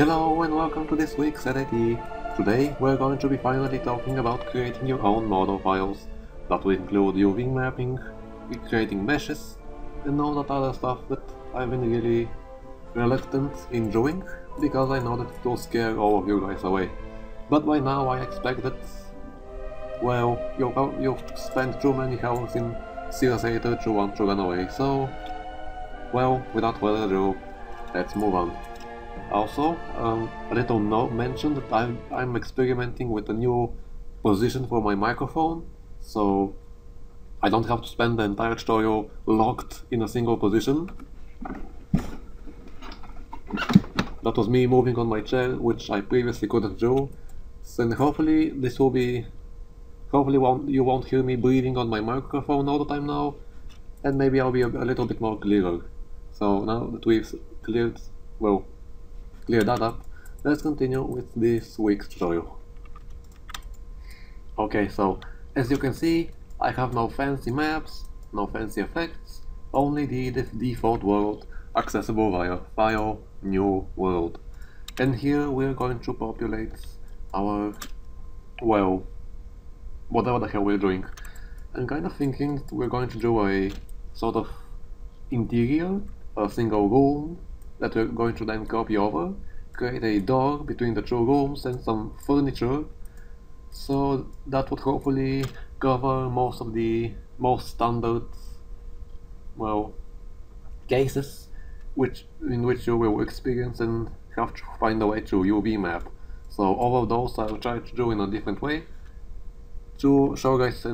Hello and welcome to this week's SedIT. Today we're going to be finally talking about creating your own model files that will include UV mapping, creating meshes, and all that other stuff that I've been really reluctant in doing because I know that it will scare all of you guys away. But by now I expect that, well, you've spent too many hours in SedIT to want to run away, so, well, without further ado, let's move on. Also, a little note mentioned that I'm experimenting with a new position for my microphone, so I don't have to spend the entire tutorial locked in a single position. That was me moving on my chair, which I previously couldn't do, and hopefully you won't hear me breathing on my microphone all the time now, and maybe I'll be a little bit more clearer. So now that we've cleared that up, let's continue with this week's tutorial. Okay, so as you can see, I have no fancy maps, no fancy effects, only the default world accessible via File, New World. And here we're going to populate our, well, whatever the hell we're doing. I'm kind of thinking that we're going to do a sort of interior, a single room that we're going to then copy over, create a door between the two rooms and some furniture, so that would hopefully cover most of the most standard, well, cases in which you will experience and have to find a way to UV map. So all of those I'll try to do in a different way to show guys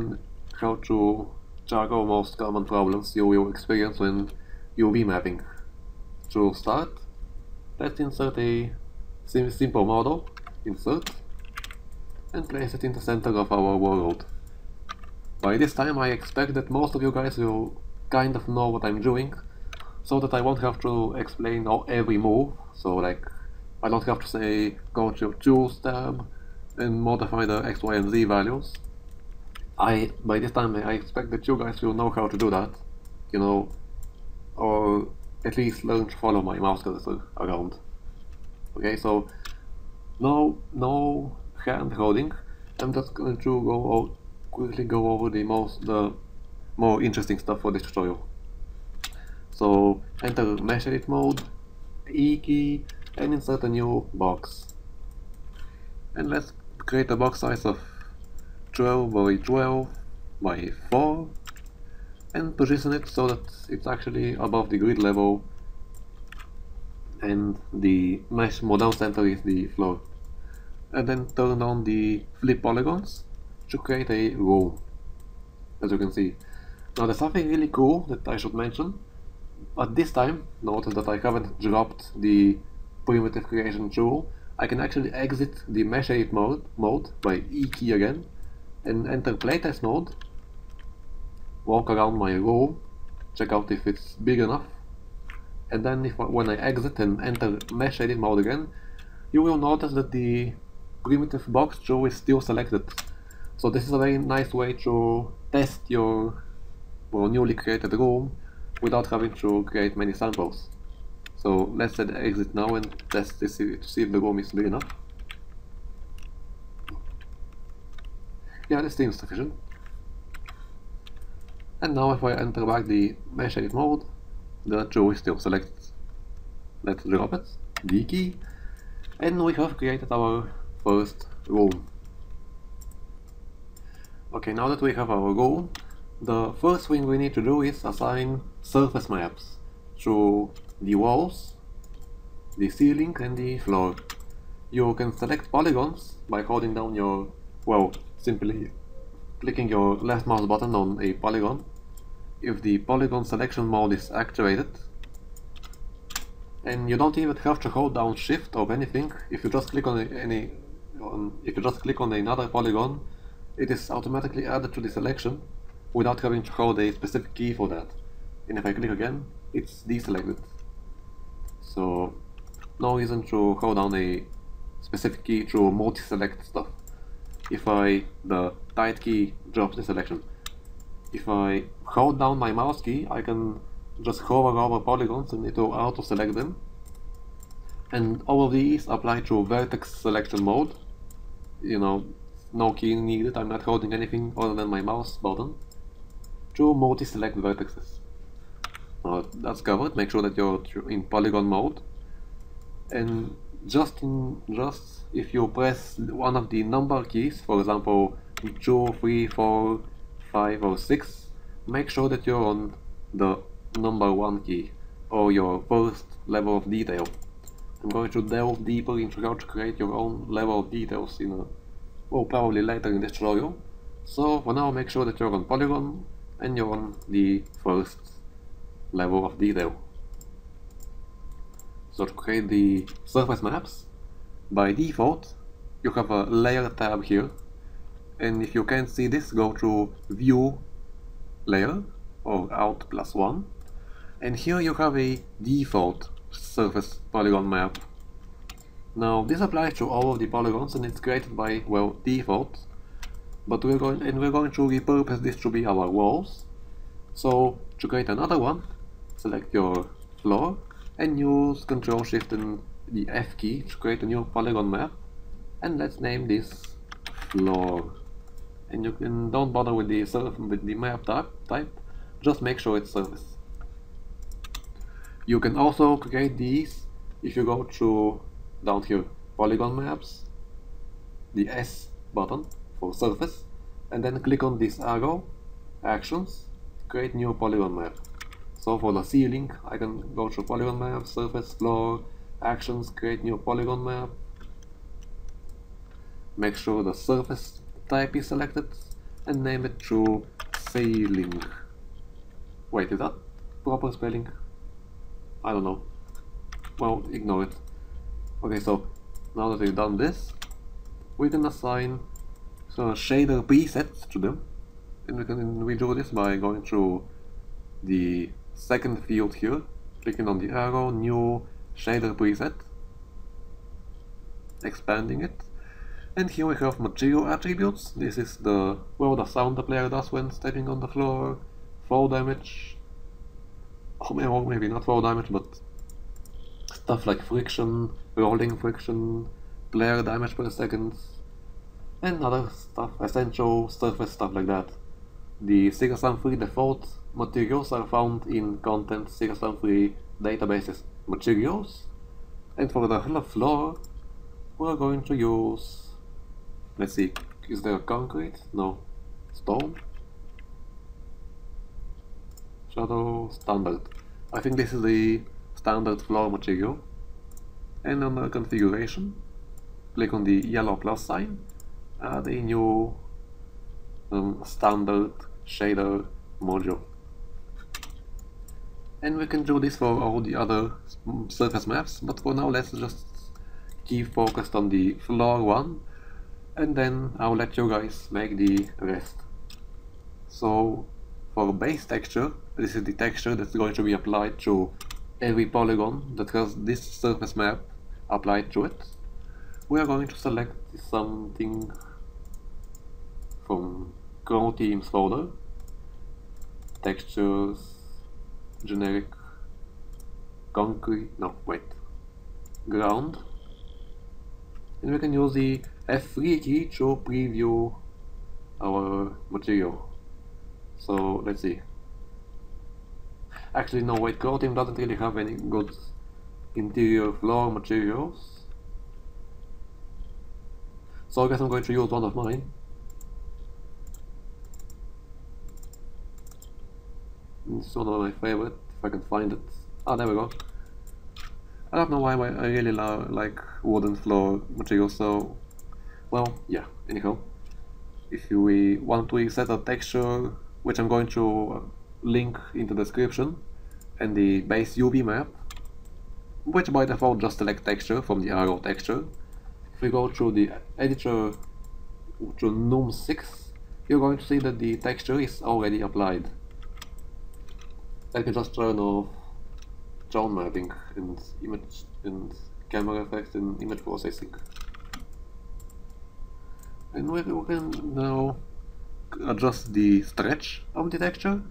how to tackle most common problems you will experience when UV mapping. To start, let's insert a simple model, insert, and place it in the center of our world. By this time I expect that most of you guys will kind of know what I'm doing, so that I won't have to explain every move, so like I don't have to say go to Tools tab and modify the X, Y and Z values. By this time I expect that you guys will know how to do that, you know, or at least learn to follow my mouse cursor around. Okay, so no hand holding. I'm just going to quickly go over the more interesting stuff for this tutorial. So enter mesh edit mode, E key, and insert a new box. And let's create a box size of 12 by 12 by 4. And position it so that it's actually above the grid level and the mesh model center is the floor. And then turn on the flip polygons to create a room, as you can see. Now there's something really cool that I should mention. At this time, notice that I haven't dropped the primitive creation tool. I can actually exit the mesh edit mode by E key again and enter playtest mode. Walk around my room, check out if it's big enough, and then when I exit and enter mesh edit mode again, you will notice that the primitive box tool is still selected. So this is a very nice way to test your newly created room without having to create many samples. So let's exit now and test this to see if the room is big enough. Yeah, this seems sufficient. And now if I enter back the mesh edit mode, the tool is still selected. Let's drop it, D key, and we have created our first room. Okay, now that we have our room, the first thing we need to do is assign surface maps to the walls, the ceiling and the floor. You can select polygons by holding down your, simply clicking your left mouse button on a polygon. If the polygon selection mode is activated, and you don't even have to hold down shift or anything, if you just click on another polygon, it is automatically added to the selection without having to hold a specific key for that. And if I click again, it's deselected. So no reason to hold down a specific key to multi-select stuff. The tight key drops the selection. If I hold down my mouse key, I can just hover over polygons and it will auto-select them. And all of these apply to vertex selection mode. You know, no key needed, I'm not holding anything other than my mouse button. To multi-select vertices. That's covered, make sure that you're in polygon mode. And just if you press one of the number keys, for example 2, 3, 4, 5 or 6, make sure that you're on the number 1 key, or your first level of detail. I'm going to delve deeper into how to create your own level of details probably later in this tutorial. So for now, make sure that you're on polygon and you're on the first level of detail. So to create the surface maps, by default, you have a layer tab here, and if you can't see this, go to View, Layer, or Alt +1, and here you have a default surface polygon map. Now this applies to all of the polygons, and it's created by, well, default, but we're going to repurpose this to be our walls. So to create another one, select your floor and use Ctrl Shift and the F key to create a new polygon map, and let's name this floor. And you can don't bother with the map type, just make sure it's surface. You can also create these if you go to down here, polygon maps, the S button for surface, and then click on this arrow, actions, create new polygon map. So for the ceiling, I can go to polygon map, surface, floor, actions, create new polygon map. Make sure the surface type is selected and name it to ceiling. Wait, is that proper spelling? I don't know. Well, ignore it. Okay, so now that we've done this, we can assign shader presets to them, and we do this by going to the second field here, clicking on the arrow, new shader preset, expanding it, and here we have material attributes. This is the sound the player does when stepping on the floor, fall damage, or maybe not fall damage, but stuff like friction, rolling friction, player damage per second, and other stuff, essential surface stuff like that. The SIGASAM3 default materials are found in content SIGASAM3 databases materials, and for the floor we're going to use, let's see, is there concrete? No. Stone? Shadow standard. I think this is the standard floor material. And under configuration, click on the yellow plus sign, add a new standard shader module. And we can do this for all the other surface maps, but for now let's just keep focused on the floor one, and then I'll let you guys make the rest. So for base texture, this is the texture that's going to be applied to every polygon that has this surface map applied to it. We are going to select something from Grow Themes folder, textures, generic, concrete, ground, and we can use the F3 key to preview our material. So let's see. Actually no, wait, Grow Theme doesn't really have any good interior floor materials, so I guess I'm going to use one of mine. This is one of my favorite, if I can find it. Ah, there we go. I don't know why I really like wooden floor material, so, well, yeah, anyhow. If we want to set a texture, which I'm going to link in the description, and the base UV map, which by default just select texture from the arrow texture. If we go to the editor to num6, you're going to see that the texture is already applied. I can just turn off tone mapping and image and camera effects and image processing. And we can now adjust the stretch of the texture.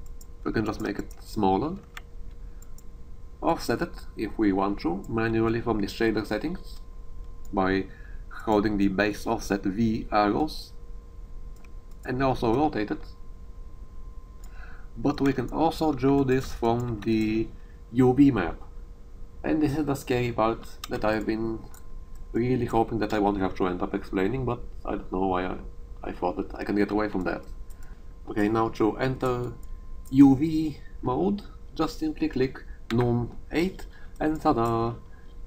We can just make it smaller. offset it if we want to manually from the shader settings by holding the base offset V arrows, and also rotate it. But we can also draw this from the UV map, and this is the scary part that I've been really hoping that I won't have to end up explaining, but I don't know why I thought that I can get away from that. Okay, now to enter UV mode, just simply click Num 8 and tada!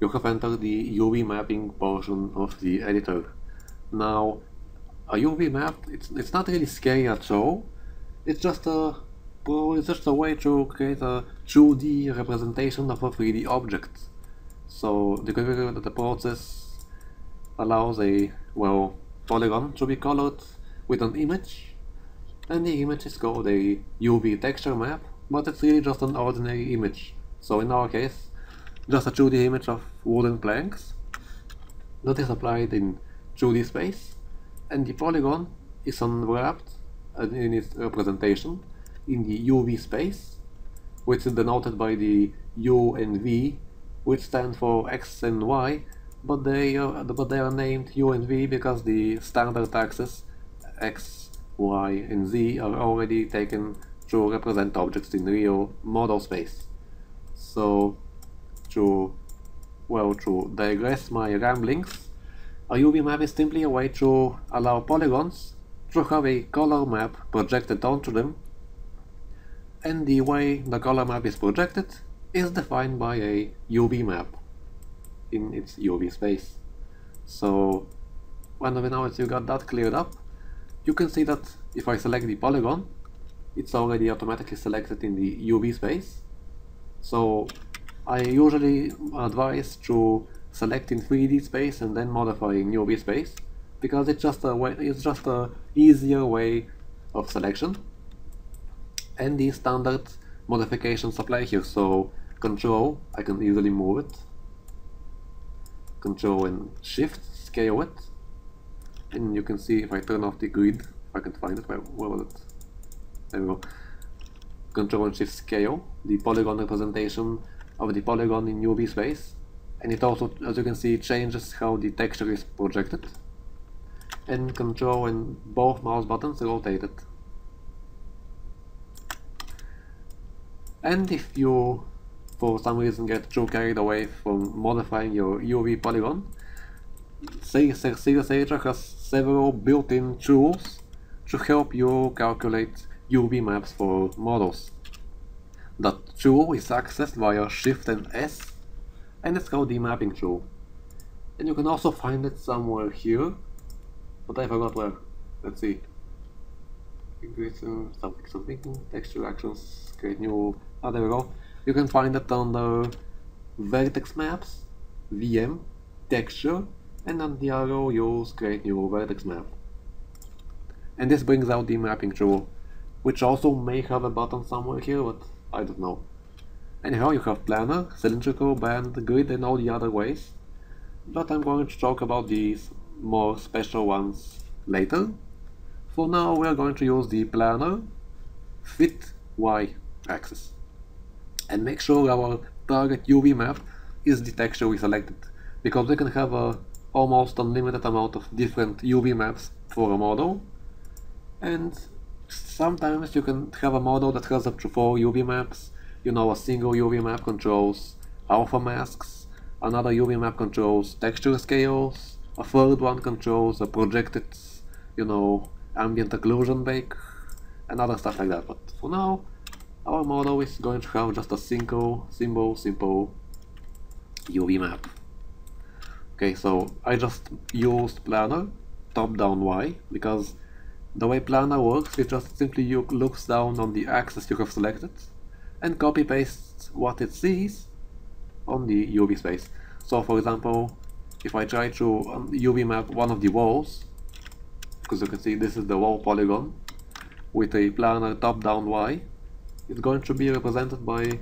You have entered the UV mapping portion of the editor. Now, a UV map, it's not really scary at all. It's just a way to create a 2D representation of a 3D object. So the process allows a, well, polygon to be colored with an image, and the image is called a UV texture map, but it's really just an ordinary image. So in our case, just a 2D image of wooden planks that is applied in 2D space, and the polygon is unwrapped in its representation in the UV space, which is denoted by the U and V, which stand for X and Y, but they are named U and V because the standard axes X, Y, and Z are already taken to represent objects in real model space. So to digress my ramblings, a UV map is simply a way to allow polygons to have a color map projected onto them, and the way the color map is projected is defined by a UV map in its UV space. So now that you got that cleared up, you can see that if I select the polygon, it's already automatically selected in the UV space. So I usually advise to select in 3D space and then modify in UV space, because it's just a easier way of selection, and the standard modifications apply here. So Control, I can easily move it, Control and Shift, scale it, and you can see if I turn off the grid, if I can find it, where was it? There we go. Control and Shift scale the polygon representation of the polygon in UV space, and it also, as you can see, changes how the texture is projected, and Control and both mouse buttons rotate it. And if you for some reason get too carried away from modifying your UV polygon, SedIT has several built-in tools to help you calculate UV maps for models. That tool is accessed via Shift and S, and it's called the mapping tool. And you can also find it somewhere here, but I forgot where. Let's see. Something, texture actions, create new. There we go. You can find it under vertex maps, VM, texture, and on the arrow use create new vertex map. And this brings out the mapping tool, which also may have a button somewhere here, but I don't know. Anyhow, you have planar, cylindrical, band, grid, and all the other ways, but I'm going to talk about these more special ones later. For now, we are going to use the planar fit Y axis, and make sure our target UV map is the texture we selected, because we can have a almost unlimited amount of different UV maps for a model, and sometimes you can have a model that has up to 4 UV maps. You know, a single UV map controls alpha masks, another UV map controls texture scales, a third one controls a projected, you know, ambient occlusion bake, and other stuff like that. But for now, our model is going to have just a simple UV map. Okay, so I just used planar top-down Y, because the way planar works, it just simply looks down on the axis you have selected and copy-pastes what it sees on the UV space. So for example, if I try to UV map one of the walls, because you can see this is the wall polygon with a planar top-down Y, it's going to be represented by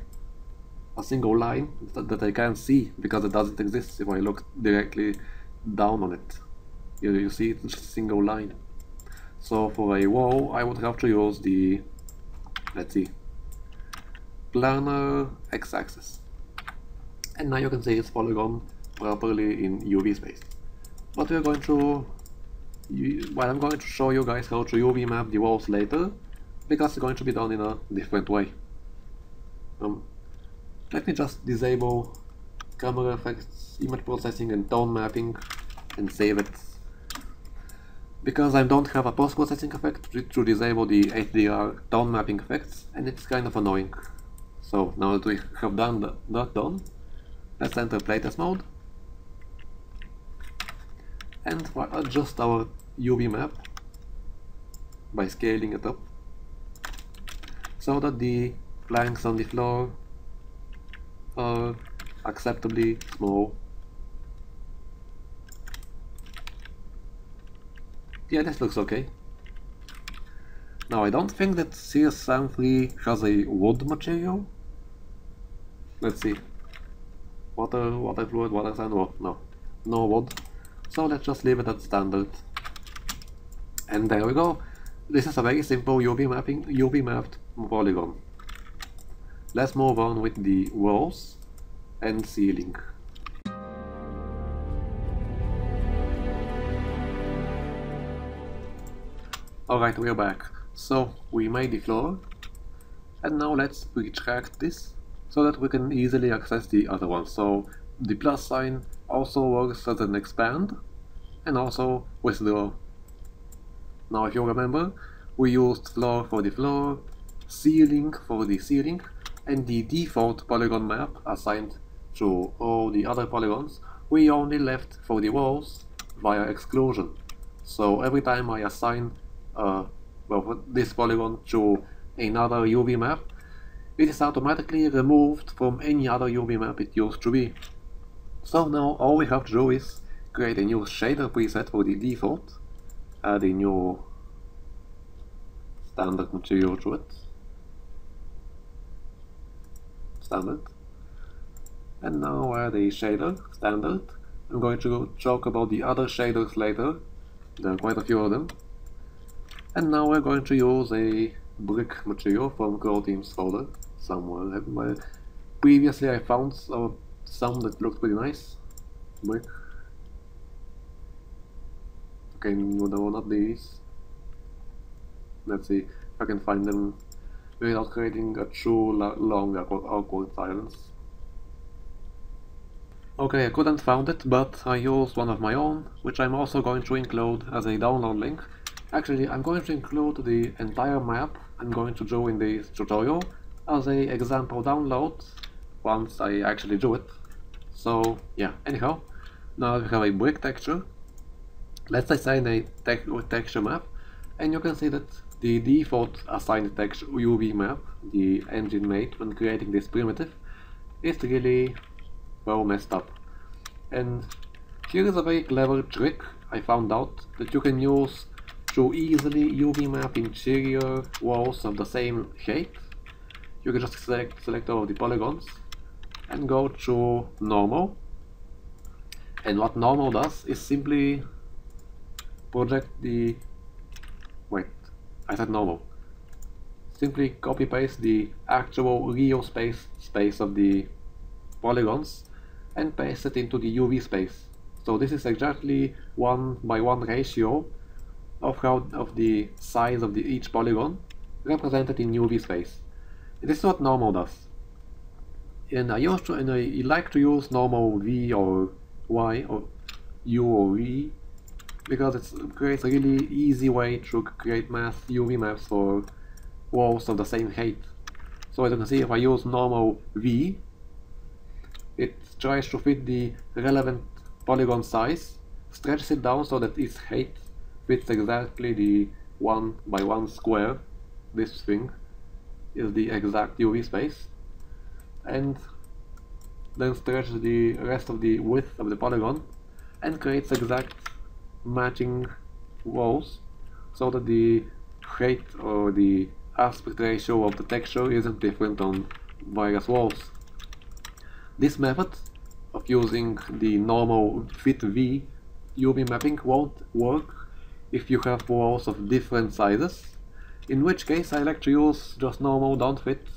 a single line that I can't see because it doesn't exist if I look directly down on it. You see it's just a single line. So for a wall, I would have to use the, let's see, planar x-axis. and now you can see it's polygon properly in UV space. But we're going to, well, I'm going to show you guys how to UV map the walls later, because it's going to be done in a different way. Let me just disable camera effects, image processing and tone mapping and save it. Because I don't have a post-processing effect to disable the HDR tone mapping effects, and it's kind of annoying. So now that we have done that done, let's enter playtest mode and adjust our UV map by scaling it up so that the planks on the floor are acceptably small. Yeah, this looks okay. Now I don't think that CSM3 has a wood material. Let's see. Water fluid, water sand, no wood. So let's just leave it at standard. And there we go. This is a very simple UV mapped polygon. Let's move on with the walls and ceiling. Alright, we're back. So we made the floor, and now let's retract this so that we can easily access the other one. So the plus sign also works as an expand and also withdraw. Now if you remember, we used floor for the floor, ceiling for the ceiling, and the default polygon map assigned to all the other polygons we only left for the walls via exclusion. So every time I assign this polygon to another UV map, it is automatically removed from any other UV map it used to be. So now all we have to do is create a new shader preset for the default, add a new standard material to it, standard, and now add a shader, standard. I'm going to talk about the other shaders later, there are quite a few of them. And now we're going to use a brick material from Grow Teams folder somewhere. Previously I found some that looked pretty nice. Brick. Okay, no, not these. Let's see if I can find them without creating a too long awkward silence. Okay, I couldn't find it, but I used one of my own, which I'm also going to include as a download link. Actually, I'm going to include the entire map I'm going to do in this tutorial as a example download once I actually do it. So yeah, anyhow, now we have a brick texture. Let's assign a texture map, and you can see that the default assigned texture UV map the engine made when creating this primitive is really well messed up. And here is a very clever trick I found out that you can use to easily UV map interior walls of the same height. You can just select all of the polygons and go to normal, and what normal does is simply project the normal. Simply copy paste the actual real space of the polygons and paste it into the UV space. So this is exactly 1:1 ratio of the size of each polygon represented in UV space. This is what normal does. And I like to use normal V or Y or U or V because it creates a really easy way to create UV maps for walls of the same height. So as you can see, if I use normal V, it tries to fit the relevant polygon size, stretches it down so that its height fits exactly the 1:1 square. This thing is the exact UV space, and then stretches the rest of the width of the polygon and creates exact matching walls so that the height or the aspect ratio of the texture isn't different on various walls. This method of using the normal fit V UV mapping won't work if you have walls of different sizes, in which case I like to use just normal don't fit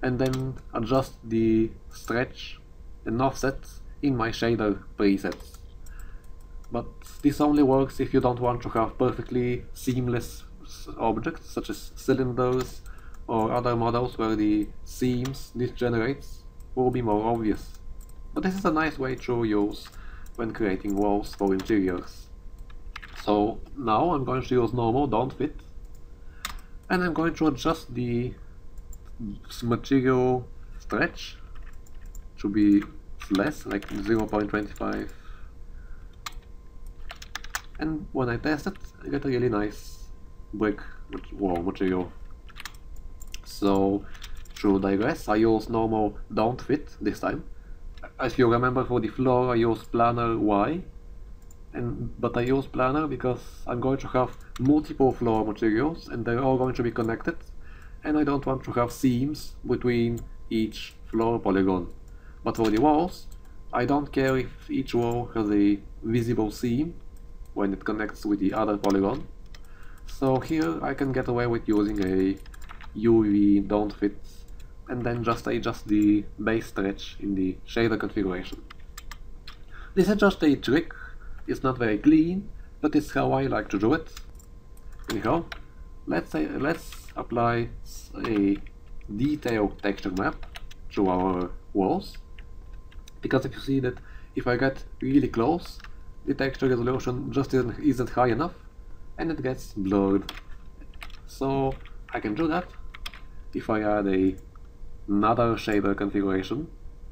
and then adjust the stretch an offset in my shader presets. But this only works if you don't want to have perfectly seamless objects such as cylinders or other models where the seams this generates will be more obvious. But this is a nice way to use when creating walls for interiors. So now I'm going to use normal don't fit, and I'm going to adjust the material stretch to be less, like 0.25. And when I test it, I get a really nice brick wall material. So to digress, I use normal don't fit this time. As you remember, for the floor I use planar Y, but I use planar because I'm going to have multiple floor materials and they're all going to be connected, and I don't want to have seams between each floor polygon. But for the walls, I don't care if each wall has a visible seam when it connects with the other polygon. So here I can get away with using a UV don't fit and then just adjust the base stretch in the shader configuration. This is just a trick, it's not very clean, but it's how I like to do it. Anyhow, let's apply a detail texture map to our walls, because if you see that if I get really close, the texture resolution just isn't high enough and it gets blurred. So I can do that if I add another shader configuration.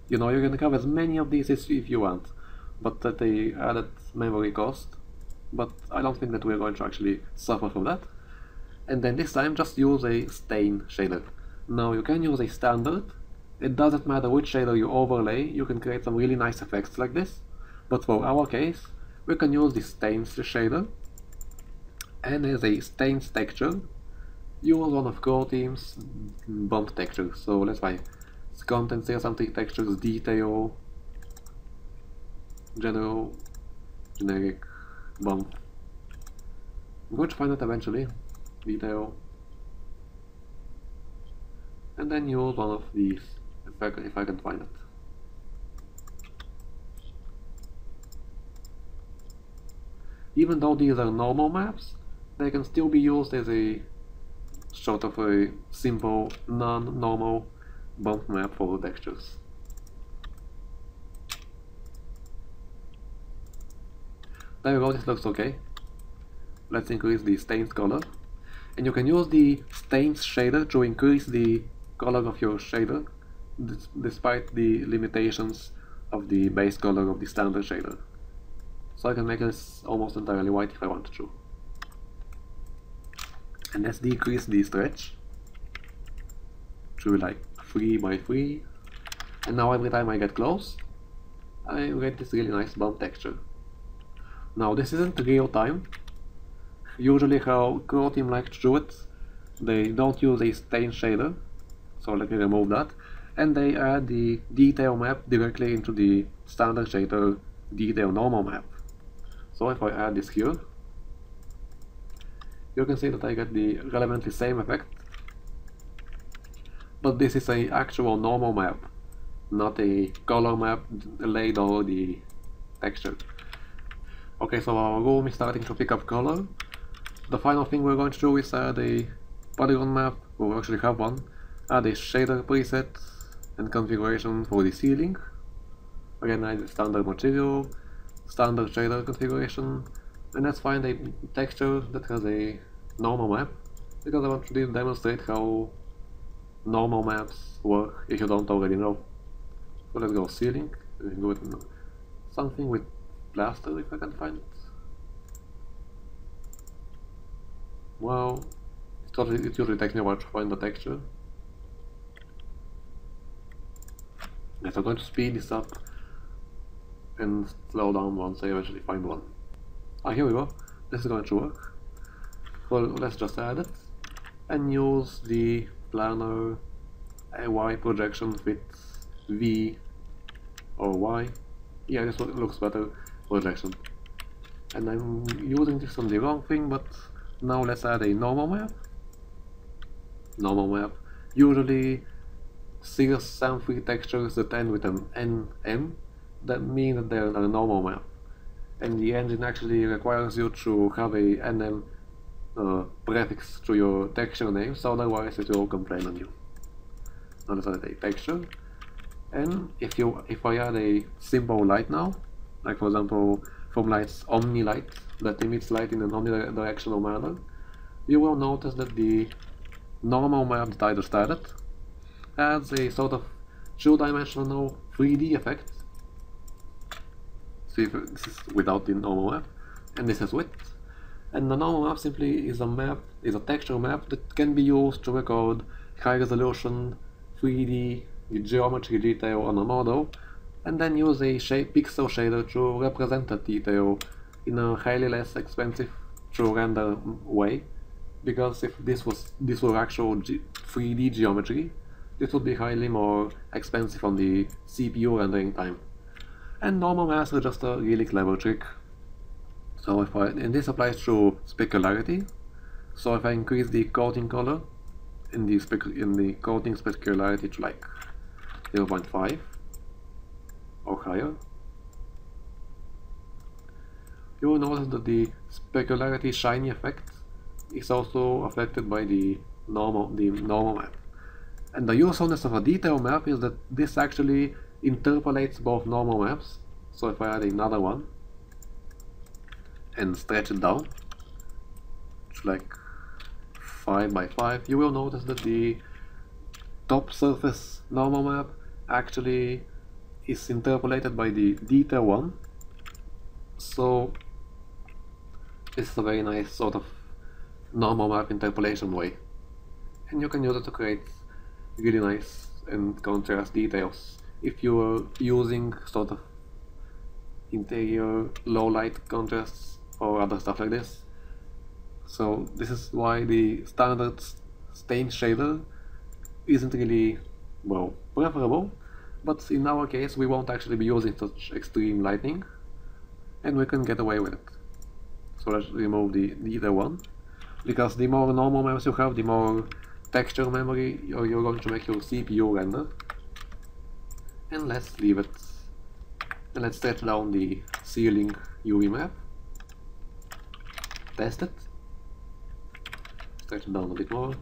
You know, you can have as many of these if you want, but at the added memory cost. But I don't think that we're going to actually suffer from that. And then this time just use a stain shader. Now you can use a standard. It doesn't matter which shader you overlay, you can create some really nice effects like this. But for our case, we can use the stains shader, and as a stains texture, use one of Core Team's bump textures. So let's find contents here, something textures, detail, generic, bump. I'm going to find it eventually, detail, and then use one of these if I can find it. Even though these are normal maps, they can still be used as a sort of a simple non-normal bump map for the textures. There you go, this looks okay. Let's increase the stains color. And you can use the stains shader to increase the color of your shader, despite the limitations of the base color of the standard shader. So I can make this almost entirely white if I wanted to. And let's decrease the stretch to like 3 by 3. And now every time I get close, I get this really nice bump texture. Now this isn't real time. Usually how Core Team likes to do it, they don't use a stain shader, so let me remove that, and they add the detail map directly into the standard shader detail normal map. So if I add this here, you can see that I get the relevantly same effect, but this is an actual normal map, not a color map laid over the texture. Okay, so our room is starting to pick up color. The final thing we're going to do is add a polygon map, we actually have one, add a shader preset and configuration for the ceiling. Again, I add standard material, standard shader configuration, and let's find a texture that has a normal map, because I want to demonstrate how normal maps work if you don't already know. So let's go ceiling, go with something with plaster if I can find it. Well, it usually takes me a while to find the texture. Yes, I'm going to speed this up and slow down once I eventually find one. Ah, here we go. This is going to work. Well, let's just add it and use the planar Y projection fits V or Y. Yeah, this one looks better, projection. And I'm using this on the wrong thing, but now let's add a normal map. Normal map usually serious sum-free textures that end with an NM, that mean that they're a normal map. And the engine actually requires you to have a NM prefix to your texture name, so otherwise it will complain on you. Now let's add a texture. And if I add a simple light now, like for example from light's omni light that emits light in an omnidirectional manner, you will notice that the normal map that I just added adds a sort of two-dimensional 3D effect. See, if this is without the normal map, and this is width. And the normal map simply is a texture map that can be used to record high-resolution 3D geometry detail on a model, and then use a pixel shader to represent that detail in a highly less expensive to render way. Because if this were actual 3D geometry, this would be highly more expensive on the CPU rendering time. And normal maps are just a really clever trick. So and this applies to specularity. So if I increase the coating color in the coating specularity to like 0.5 or higher, you will notice that the specularity shiny effect is also affected by the normal map. And the usefulness of a detail map is that this actually interpolates both normal maps. So if I add another one and stretch it down to like 5 by 5, you will notice that the top surface normal map actually is interpolated by the detail one. So this is a very nice sort of normal map interpolation way, and you can use it to create really nice and contrast details if you are using sort of interior low light contrasts or other stuff like this. So this is why the standard stain shader isn't really, well, preferable, but in our case we won't actually be using such extreme lighting and we can get away with it. So let's remove the either one, because the more normal maps you have, the more texture memory you're going to make your CPU render. And let's leave it, and let's stretch down the ceiling UV map, test it, stretch it down a bit more,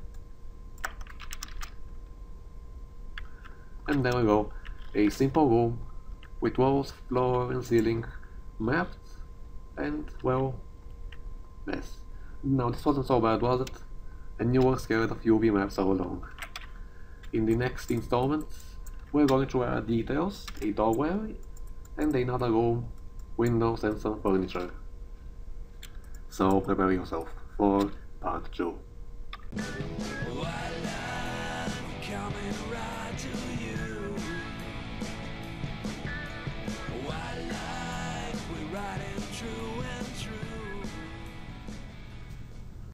and there we go, a simple room with walls, floor and ceiling mapped, and well, yes. Now this wasn't so bad, was it? And you were scared of UV maps all along. In the next installment, we're going to add details, a doorway, and another room, windows and some furniture. So prepare yourself for part 2. Coming around.